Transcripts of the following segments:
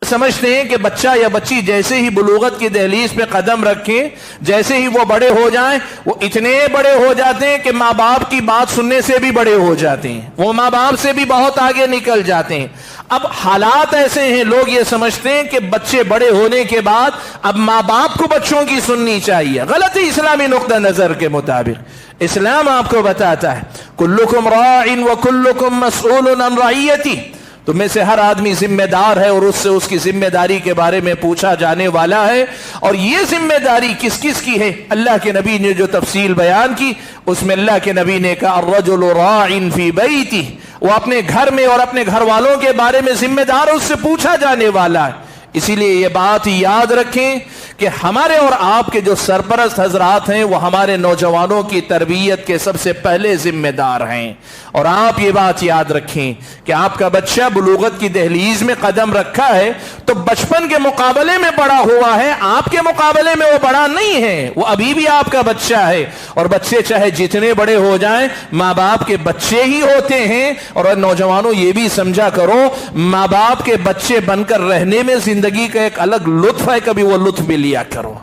سمجھتے ہیں کہ بچہ یا بچی جیسے ہی بلوغت کی دہلیز پہ قدم رکھیں، جیسے ہی وہ بڑے ہو جائیں، وہ اتنے بڑے ہو جاتے ہیں کہ ماں باپ کی بات سننے سے بھی بڑے ہو جاتے ہیں، وہ ماں باپ سے بھی بہت آگے نکل جاتے ہیں۔ اب حالات ایسے ہیں، لوگ یہ سمجھتے ہیں کہ بچے بڑے ہونے کے بعد اب ماں باپ کو بچوں کی سننی چاہیے۔ غلط ہے اسلامی نقطہ نظر کے مطابق۔ اسلام آپ کو بتاتا ہے کلکم راع وکلکم مسئول عن رعیتہ، تم میں سے ہر آدمی ذمہ دار ہے اور اس سے اس کی ذمہ داری کے بارے میں پوچھا جانے والا ہے۔ اور یہ ذمہ داری کس کس کی ہے؟ اللہ کے نبی نے جو تفصیل بیان کی اس میں اللہ کے نبی نے کہا الرجل راع فی بیتہ، وہ اپنے گھر میں اور اپنے گھر والوں کے بارے میں ذمہ دار، اس سے پوچھا جانے والا ہے۔ اسی لیے یہ بات یاد رکھیں کہ ہمارے اور آپ کے جو سرپرست حضرات ہیں وہ ہمارے نوجوانوں کی تربیت کے سب سے پہلے ذمہ دار ہیں۔ اور آپ یہ بات یاد رکھیں کہ آپ کا بچہ بلوغت کی دہلیز میں قدم رکھا ہے تو بچپن کے مقابلے میں بڑا ہوا ہے، آپ کے مقابلے میں وہ بڑا نہیں ہے، وہ ابھی بھی آپ کا بچہ ہے۔ اور بچے چاہے جتنے بڑے ہو جائیں ماں باپ کے بچے ہی ہوتے ہیں۔ اور نوجوانوں یہ بھی سمجھا کرو ماں باپ کے بچے بن کر رہنے میں زندگی کا ایک الگ لطف ہے، کبھی وہ لطف بھی لیا کرو۔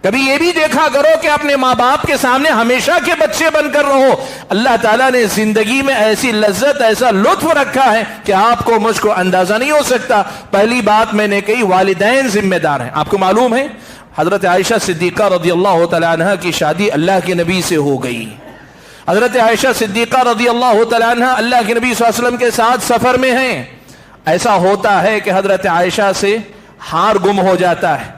کبھی یہ بھی دیکھا کرو کہ اپنے ماں باپ کے سامنے ہمیشہ کے بچے بن کر رہو۔ اللہ تعالیٰ نے زندگی میں ایسی لذت، ایسا لطف رکھا ہے کہ آپ کو مجھ کو اندازہ نہیں ہو سکتا۔ پہلی بات میں نے کہی والدین ذمہ دار ہیں۔ آپ کو معلوم ہے حضرت عائشہ صدیقہ رضی اللہ تعالیٰ عنہ کی شادی اللہ کے نبی سے ہو گئی۔ حضرت عائشہ صدیقہ رضی اللہ تعالیٰ عنہ اللہ کے نبی صلی اللہ علیہ وسلم کے ساتھ سفر میں ہیں۔ ایسا ہوتا ہے کہ حضرت عائشہ سے ہار گم ہو جاتا ہے،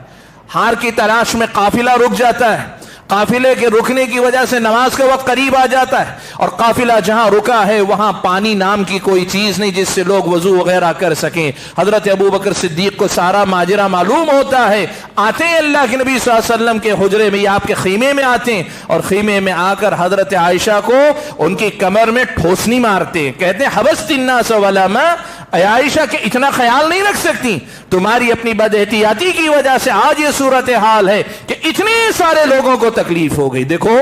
ہار کی تلاش میں قافلہ رک جاتا ہے، قافلے کے رکنے کی وجہ سے نماز کا وقت قریب آ جاتا ہے، اور قافلہ جہاں رکا ہے وہاں پانی نام کی کوئی چیز نہیں جس سے لوگ وضو وغیرہ کر سکیں۔ حضرت ابوبکر صدیق کو سارا ماجرا معلوم ہوتا ہے، آتے ہیں اللہ کے نبی صلی اللہ علیہ وسلم کے حجرے میں یا آپ کے خیمے میں آتے ہیں، اور خیمے میں آ کر حضرت عائشہ کو ان کی کمر میں ٹھوسنی مارتے ہیں، کہتے ہیں حبست الناس ولا ما، اے عائشہ کہ اتنا خیال نہیں رکھ سکتی، تمہاری اپنی بد احتیاطی کی وجہ سے آج یہ صورتحال ہے کہ اتنے سارے لوگوں کو تکلیف ہو گئی۔ دیکھو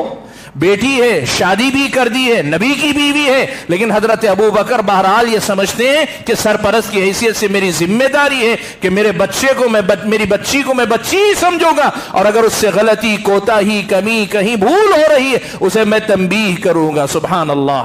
بیٹی ہے، شادی بھی کر دی ہے، نبی کی بیوی ہے، لیکن حضرت ابوبکر بہرحال یہ سمجھتے ہیں کہ سرپرست کی حیثیت سے میری ذمہ داری ہے کہ میرے بچے کو میری بچی کو میں بچی ہی سمجھوں گا، اور اگر اس سے غلطی، کوتاہی، کمی، کہیں بھول ہو رہی ہے اسے میں تنبیہ کروں گا۔ سبحان اللہ۔